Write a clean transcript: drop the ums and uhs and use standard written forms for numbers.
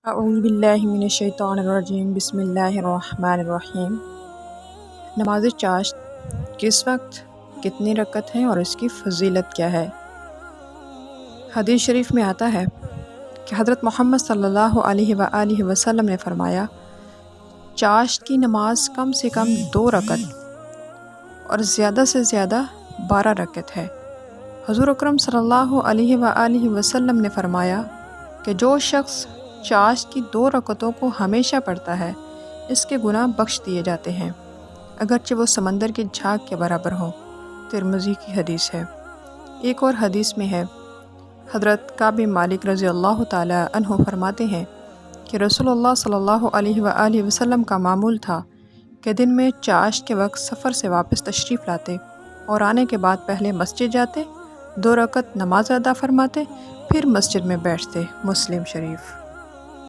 اعوذ باللہ من الشیطان الرجیم بسم اللہ الرحمن الرحیم۔ نماز چاشت کس وقت، کتنی رکعت ہے اور اس کی فضیلت کیا ہے؟ حدیث شریف میں آتا ہے کہ حضرت محمد صلی اللہ علیہ وآلہ وسلم نے فرمایا، چاشت کی نماز کم سے کم 2 رکعت اور زیادہ سے زیادہ 12 رکعت ہے۔ حضور اکرم صلی اللہ علیہ وآلہ وسلم نے فرمایا کہ جو شخص چاشت کی 2 رکعتوں کو ہمیشہ پڑھتا ہے اس کے گناہ بخش دیے جاتے ہیں، اگرچہ وہ سمندر کی جھاگ کے برابر ہوں۔ ترمذی کی حدیث ہے۔ ایک اور حدیث میں ہے، حضرت کعب بن مالک رضی اللہ تعالی عنہ فرماتے ہیں کہ رسول اللہ صلی اللہ علیہ وآلہ وسلم کا معمول تھا کہ دن میں چاشت کے وقت سفر سے واپس تشریف لاتے اور آنے کے بعد پہلے مسجد جاتے، 2 رکعت نماز ادا فرماتے، پھر مسجد میں بیٹھتے۔ مسلم شریف۔